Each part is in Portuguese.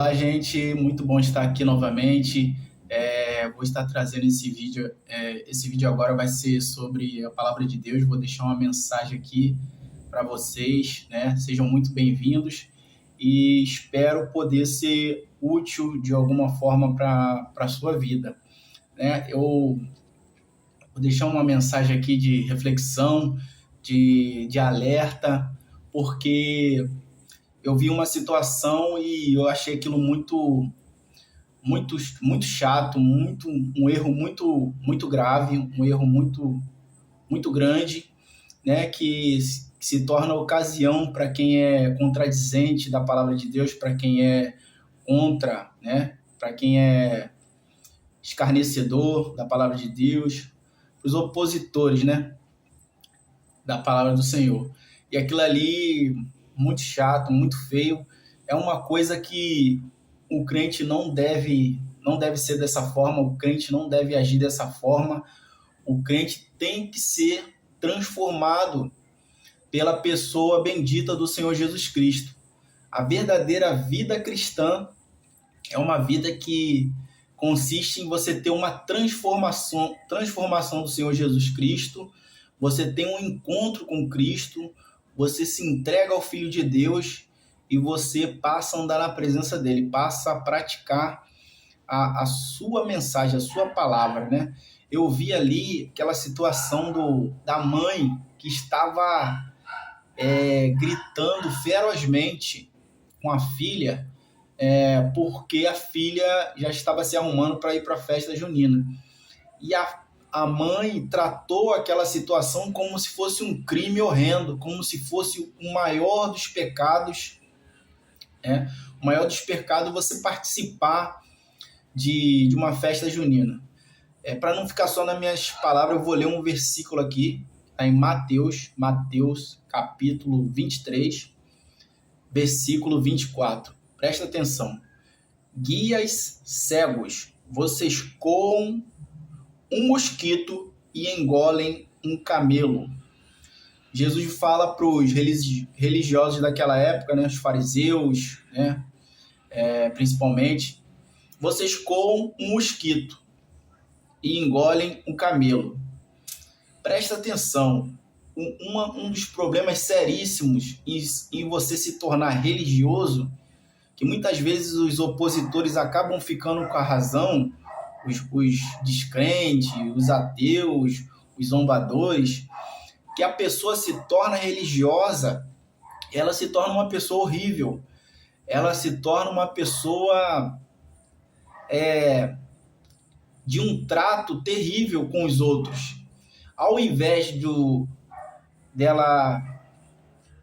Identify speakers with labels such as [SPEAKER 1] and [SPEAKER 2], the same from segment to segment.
[SPEAKER 1] Olá, gente, muito bom estar aqui novamente. Vou estar trazendo esse vídeo. Esse vídeo agora vai ser sobre a palavra de Deus. Vou deixar uma mensagem aqui para vocês, né? Sejam muito bem-vindos e espero poder ser útil de alguma forma para a sua vida, né? Eu vou deixar uma mensagem aqui de reflexão, de alerta, porque eu vi uma situação e eu achei aquilo muito chato, um erro muito grave, um erro muito grande, né, que se torna ocasião para quem é contradizente da palavra de Deus, para quem é contra, né, para quem é escarnecedor da palavra de Deus, os opositores, né, da palavra do Senhor. E aquilo ali, muito chato, muito feio, é uma coisa que o crente não deve ser dessa forma, o crente não deve agir dessa forma, o crente tem que ser transformado pela pessoa bendita do Senhor Jesus Cristo. A verdadeira vida cristã é uma vida que consiste em você ter uma transformação do Senhor Jesus Cristo, você tem um encontro com Cristo, você se entrega ao Filho de Deus e você passa a andar na presença dele, passa a praticar a sua mensagem, a sua palavra, né? Eu vi ali aquela situação da mãe que estava gritando ferozmente com a filha, porque a filha já estava se arrumando para ir para a festa junina. E a mãe tratou aquela situação como se fosse um crime horrendo, como se fosse o maior dos pecados, né? O maior dos pecados você participar de uma festa junina. Para não ficar só nas minhas palavras, eu vou ler um versículo aqui, tá em Mateus capítulo 23, versículo 24. Presta atenção. Guias cegos, vocês coam um mosquito e engolem um camelo. Jesus fala para os religiosos daquela época, né, os fariseus, né, principalmente, vocês coam um mosquito e engolem um camelo. Presta atenção, um dos problemas seríssimos em você se tornar religioso, que muitas vezes os opositores acabam ficando com a razão, os descrentes, os ateus, os zombadores, que a pessoa se torna religiosa, ela se torna uma pessoa horrível, ela se torna uma pessoa de um trato terrível com os outros. Ao invés dela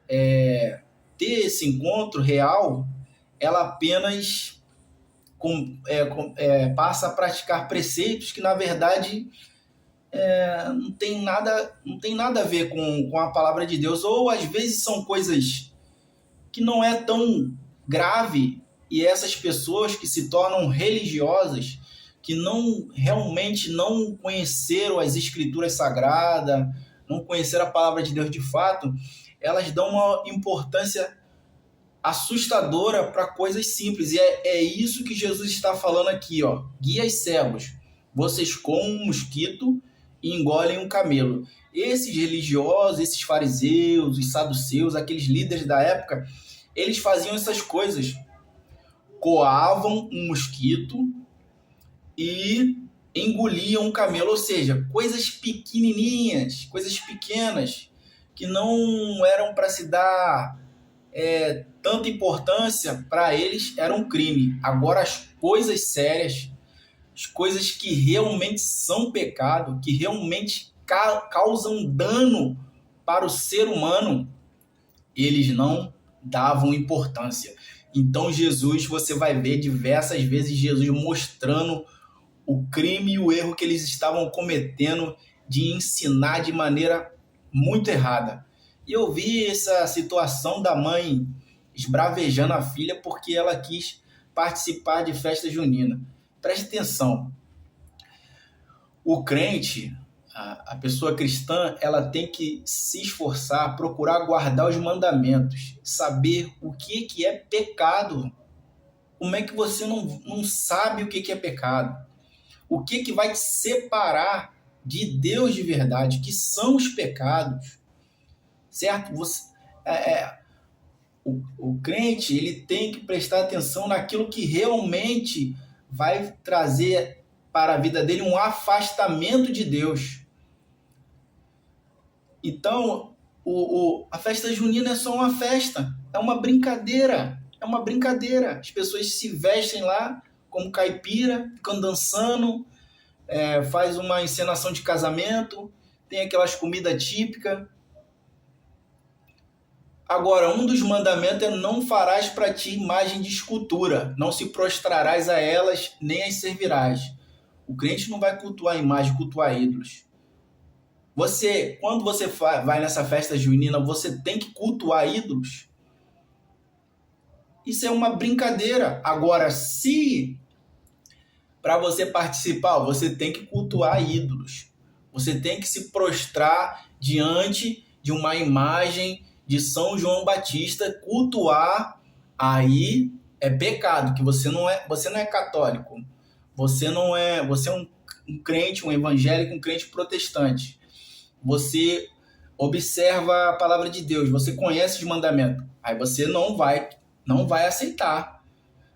[SPEAKER 1] ter esse encontro real, ela apenas passa a praticar preceitos que, na verdade, não tem nada a ver com a palavra de Deus, ou às vezes são coisas que não é tão grave, e essas pessoas que se tornam religiosas, que realmente não conheceram as escrituras sagradas, não conheceram a palavra de Deus de fato, elas dão uma importância assustadora para coisas simples. E é isso que Jesus está falando aqui, ó. Guias cegos, vocês comem um mosquito e engolem um camelo. Esses religiosos, esses fariseus, os saduceus, aqueles líderes da época, eles faziam essas coisas. Coavam um mosquito e engoliam um camelo, ou seja, coisas pequenininhas, coisas pequenas, que não eram para se dar tanta importância, para eles era um crime. Agora, as coisas sérias, as coisas que realmente são pecado, que realmente causam dano para o ser humano, eles não davam importância. Então Jesus, você vai ver diversas vezes Jesus mostrando o crime e o erro que eles estavam cometendo de ensinar de maneira muito errada. E eu vi essa situação da mãe esbravejando a filha porque ela quis participar de festa junina. Preste atenção, o crente, a pessoa cristã, ela tem que se esforçar, procurar guardar os mandamentos, saber o que é pecado, Como é que você não sabe o que é pecado? O que vai te separar de Deus de verdade? Que são os pecados, certo? O crente, ele tem que prestar atenção naquilo que realmente vai trazer para a vida dele um afastamento de Deus. Então, a festa junina é só uma festa, é uma brincadeira, As pessoas se vestem lá como caipira, ficam dançando, faz uma encenação de casamento, tem aquelas comidas típicas. Agora, um dos mandamentos é: não farás para ti imagem de escultura, não se prostrarás a elas, nem as servirás. O crente não vai cultuar imagem, cultuar ídolos. Quando você vai nessa festa junina, você tem que cultuar ídolos? Isso é uma brincadeira. Agora, se para você participar, você tem que cultuar ídolos. Você tem que se prostrar diante de uma imagem de São João Batista, cultuar. Aí é pecado, que você não é católico. Você é um crente, um evangélico, um crente protestante. Você observa a palavra de Deus, você conhece os mandamentos. Aí você não vai aceitar.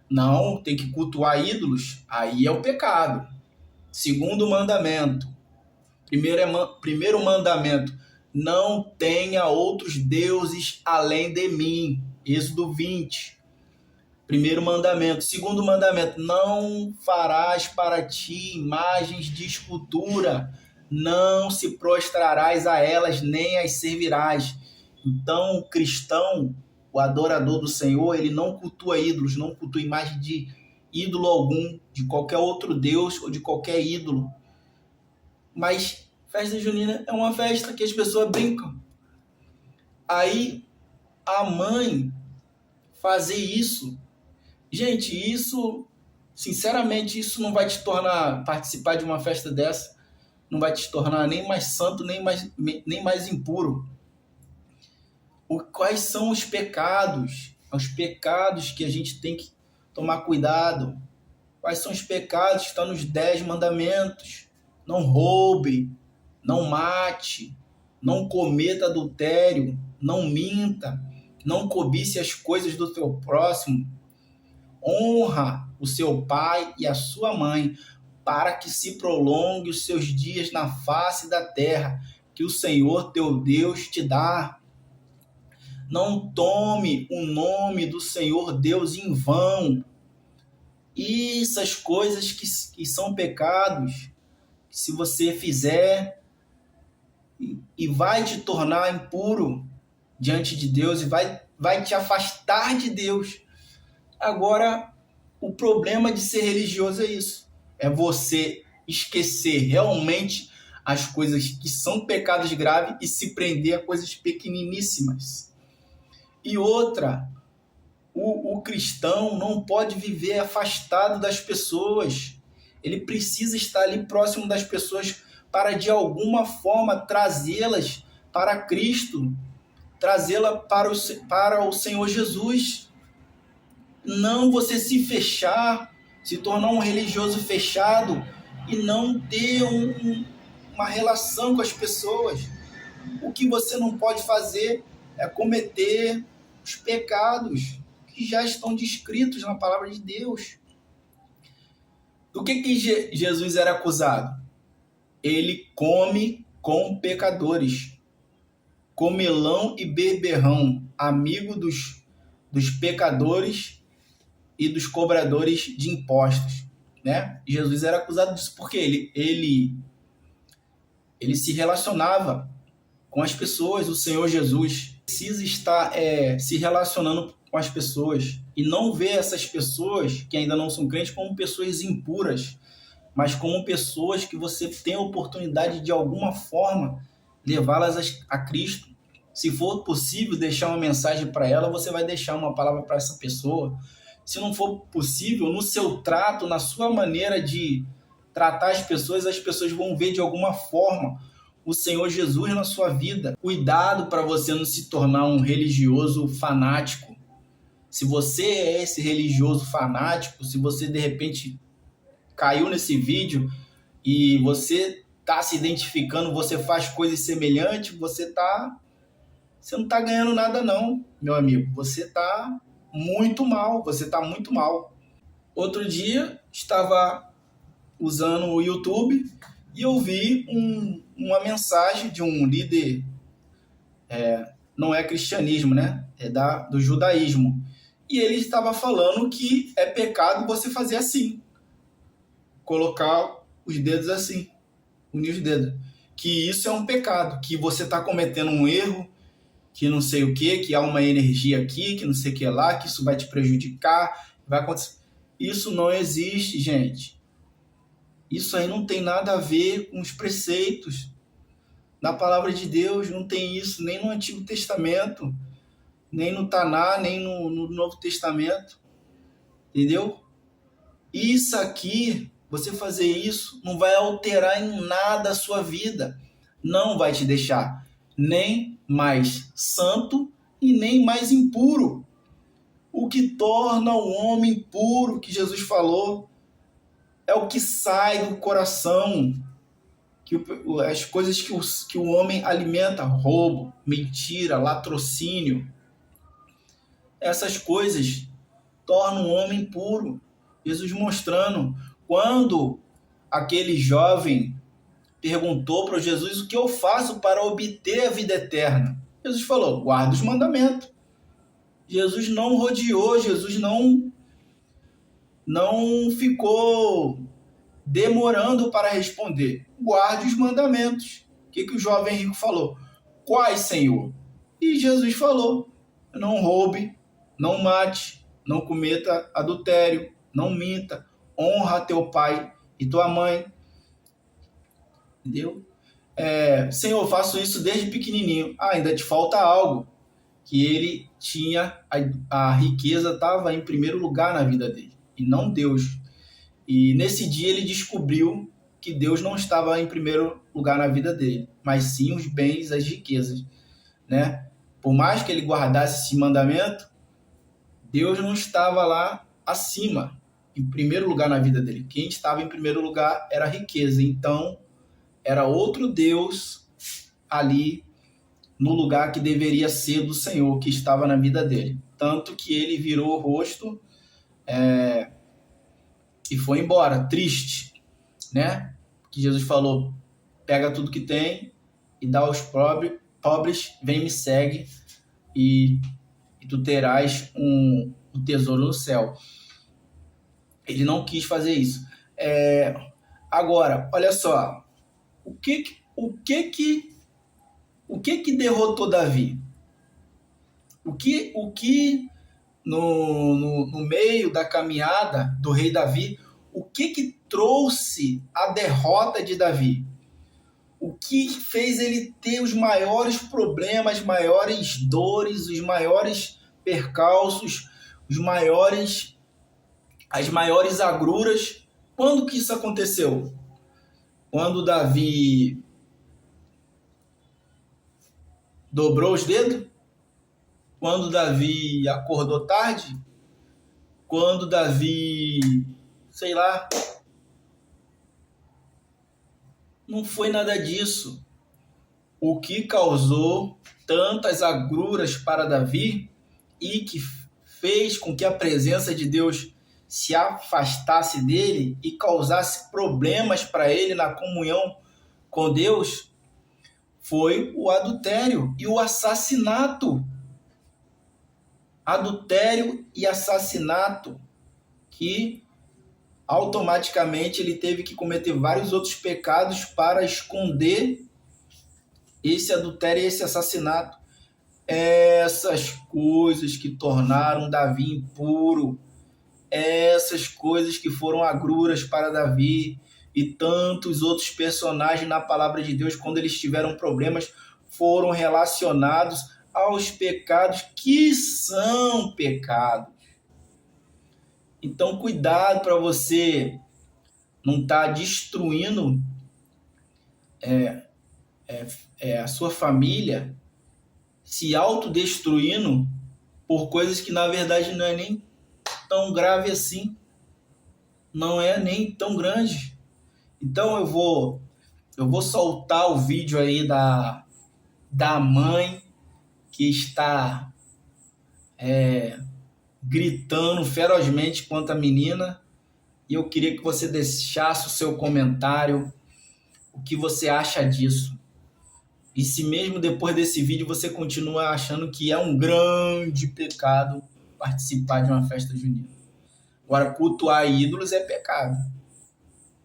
[SPEAKER 1] Não, tem que cultuar ídolos, aí é o pecado. Segundo mandamento. Primeiro mandamento: não tenha outros deuses além de mim. Êxodo 20. Primeiro mandamento. Segundo mandamento: não farás para ti imagens de escultura, não se prostrarás a elas, nem as servirás. Então, o cristão, o adorador do Senhor, ele não cultua ídolos, não cultua imagem de ídolo algum, de qualquer outro Deus ou de qualquer ídolo. Mas festa junina é uma festa que as pessoas brincam. Aí, a mãe fazer isso, gente, isso, sinceramente, isso não vai te tornar, participar de uma festa dessa, não vai te tornar nem mais santo, nem mais impuro. Quais são os pecados? Os pecados que a gente tem que tomar cuidado. Quais são os pecados que estão nos 10 mandamentos? Não roube, não mate, não cometa adultério, não minta, não cobice as coisas do teu próximo. Honra o seu pai e a sua mãe, para que se prolongue os seus dias na face da terra, que o Senhor teu Deus te dá. Não tome o nome do Senhor Deus em vão. E essas coisas que são pecados, se você fizer, e vai te tornar impuro diante de Deus, e vai te afastar de Deus. Agora, o problema de ser religioso é isso. É você esquecer realmente as coisas que são pecados graves e se prender a coisas pequeniníssimas. E outra, o cristão não pode viver afastado das pessoas. Ele precisa estar ali próximo das pessoas para, de alguma forma, trazê-las para Cristo, trazê-la para o Senhor Jesus. Não você se fechar, se tornar um religioso fechado e não ter uma relação com as pessoas. O que você não pode fazer é cometer os pecados que já estão descritos na palavra de Deus. Do que Jesus era acusado? Ele come com pecadores, comelão e beberrão, amigo dos pecadores e dos cobradores de impostos, né? Jesus era acusado disso porque ele se relacionava com as pessoas. O Senhor Jesus precisa estar se relacionando com as pessoas e não ver essas pessoas que ainda não são crentes como pessoas impuras, mas como pessoas que você tem a oportunidade de alguma forma levá-las a Cristo. Se for possível deixar uma mensagem para ela, você vai deixar uma palavra para essa pessoa. Se não for possível, no seu trato, na sua maneira de tratar as pessoas vão ver de alguma forma o Senhor Jesus na sua vida. Cuidado para você não se tornar um religioso fanático, Se você é esse religioso fanático, se você de repente caiu nesse vídeo e você está se identificando, você faz coisas semelhantes, você não está ganhando nada não, meu amigo. Você está muito mal, você está muito mal. Outro dia, estava usando o YouTube e eu vi uma mensagem de um líder, não é cristianismo, né? É do judaísmo. E ele estava falando que é pecado você fazer assim, colocar os dedos assim, unir os dedos. Que isso é um pecado, que você está cometendo um erro, que não sei o que há uma energia aqui, que não sei o que lá, que isso vai te prejudicar, vai acontecer. Isso não existe, gente. Isso aí não tem nada a ver com os preceitos. Na palavra de Deus não tem isso, nem no Antigo Testamento, nem no Taná, nem no Novo Testamento. Entendeu? Isso aqui, você fazer isso, não vai alterar em nada a sua vida. Não vai te deixar nem mais santo e nem mais impuro. O que torna o homem puro, que Jesus falou, é o que sai do coração, as coisas que o homem alimenta, roubo, mentira, latrocínio. Essas coisas tornam o homem puro. Jesus mostrando, quando aquele jovem perguntou para Jesus: o que eu faço para obter a vida eterna? Jesus falou: guarda os mandamentos. Jesus não rodeou, Jesus não ficou demorando para responder. Guarde os mandamentos. O que o jovem rico falou? Quais, Senhor? E Jesus falou: não roube, não mate, não cometa adultério, não minta, honra teu pai e tua mãe. Entendeu? Senhor, faço isso desde pequenininho. Ainda te falta algo. Que ele tinha, a riqueza estava em primeiro lugar na vida dele, e não Deus. E nesse dia ele descobriu que Deus não estava em primeiro lugar na vida dele, mas sim os bens, as riquezas, né? Por mais que ele guardasse esse mandamento, Deus não estava lá acima, em primeiro lugar na vida dele. Quem estava em primeiro lugar era a riqueza. Então, era outro Deus ali no lugar que deveria ser do Senhor, que estava na vida dele. Tanto que ele virou o rosto e foi embora, triste, né? Que Jesus falou: pega tudo que tem e dá aos pobres, vem me segue e tu terás um tesouro no céu. Ele não quis fazer isso. Agora, olha só, o que derrotou Davi? O que no meio da caminhada do rei Davi, o que trouxe a derrota de Davi? O que fez ele ter os maiores problemas, as maiores dores, os maiores percalços, as maiores agruras? Quando que isso aconteceu? Quando Davi dobrou os dedos? Quando Davi acordou tarde? Quando Davi, sei lá, não foi nada disso. O que causou tantas agruras para Davi e que fez com que a presença de Deus se afastasse dele e causasse problemas para ele na comunhão com Deus foi o adultério e o assassinato. Adultério e assassinato, que automaticamente ele teve que cometer vários outros pecados para esconder esse adultério e esse assassinato. Essas coisas que tornaram Davi impuro, essas coisas que foram agruras para Davi e tantos outros personagens na palavra de Deus, quando eles tiveram problemas, foram relacionados aos pecados que são pecados. Então, cuidado para você não estar destruindo a sua família, se autodestruindo por coisas que na verdade não é nem tão grave assim, não é nem tão grande. Então eu vou soltar o vídeo aí da mãe que está gritando ferozmente contra a menina, e eu queria que você deixasse o seu comentário, o que você acha disso. E se mesmo depois desse vídeo você continua achando que é um grande pecado participar de uma festa junina. Agora, cultuar ídolos é pecado.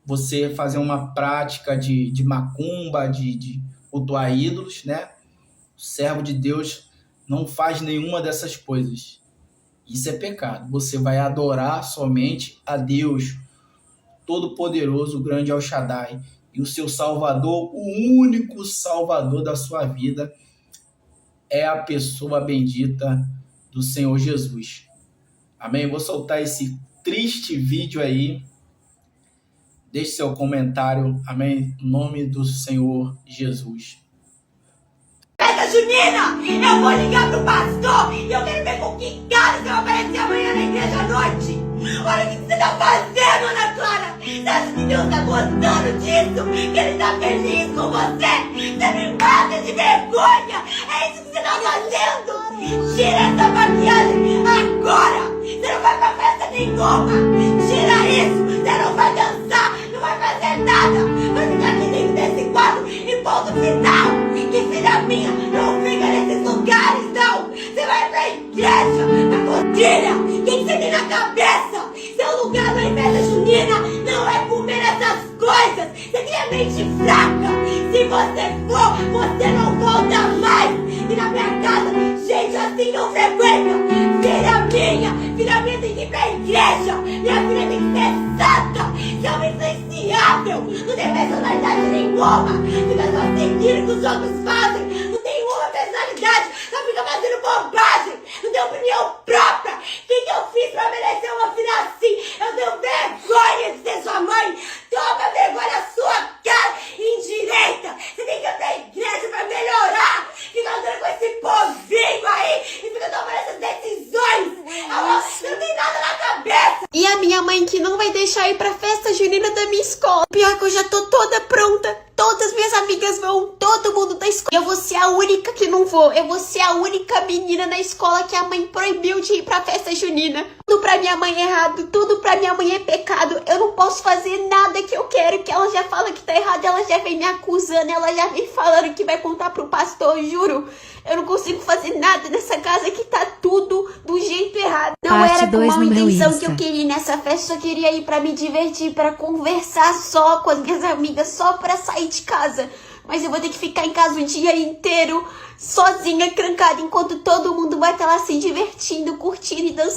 [SPEAKER 1] Você fazer uma prática de macumba, de cultuar ídolos, né? O servo de Deus não faz nenhuma dessas coisas. Isso é pecado. Você vai adorar somente a Deus Todo-Poderoso, o grande El Shaddai. E o seu Salvador, o único Salvador da sua vida, é a pessoa bendita do Senhor Jesus. Amém? Vou soltar esse triste vídeo aí. Deixe seu comentário. Amém? Em nome do Senhor Jesus.
[SPEAKER 2] Festa junina! Eu vou ligar pro pastor e eu quero ver com que cara você vai aparecer amanhã na igreja à noite. Olha o que você tá fazendo, Ana Clara! Você acha que Deus tá gostando disso? Que Ele tá feliz com você? Você me mata de vergonha! É isso que você tá fazendo! Tira essa maquiagem agora! Você não vai pra festa nenhuma! Tira isso! Você não vai dançar! Não vai fazer nada! Vai ficar aqui dentro desse quarto e ponto final! Que filha minha não fica nesses lugares, não! Você vai pra igreja, na cotilha! O que você tem na cabeça? Seu lugar não é festa junina, não é comer essas coisas! Você tem a mente fraca! Se você for, você não volta mais! E na minha casa, gente assim não frequenta! Filha minha tem que ir pra igreja! Minha filha tem que ser santa! Você é uma influenciável! Não tem personalidade nenhuma! Fica só seguindo o que os outros fazem! Não tem uma personalidade! Só fica fazendo bobagem! Não tem opinião própria! O que eu fiz pra merecer uma filha assim? Eu tenho vergonha de ser sua mãe! Toma vergonha na sua cara! Indireita! Você tem que ir pra igreja pra melhorar! Fica andando com esse povinho aí! E fica tomando essas decisões! Eu não tenho nada na cabeça!
[SPEAKER 3] E a minha mãe que não vai deixar ir pra festa junina da minha escola. Pior que eu já tô toda pronta. Todas minhas amigas vão, todo mundo da escola. Eu vou ser a única que não vou. Eu vou ser a única menina na escola que a mãe proibiu de ir pra festa junina. Tudo pra minha mãe é errado, tudo pra minha mãe é pecado. Eu não posso fazer nada que eu quero, que ela já fala que tá errado. Ela já vem me acusando, ela já vem falando que vai contar pro pastor, juro. Eu não consigo fazer nada nessa casa que tá tudo do jeito errado. Não era com mal intenção que eu queria ir nessa festa, eu só queria ir pra me divertir, pra conversar só com as minhas amigas, só pra sair de casa. Mas eu vou ter que ficar em casa o dia inteiro, sozinha, trancada, enquanto todo mundo vai estar lá se divertindo, curtindo e dançando.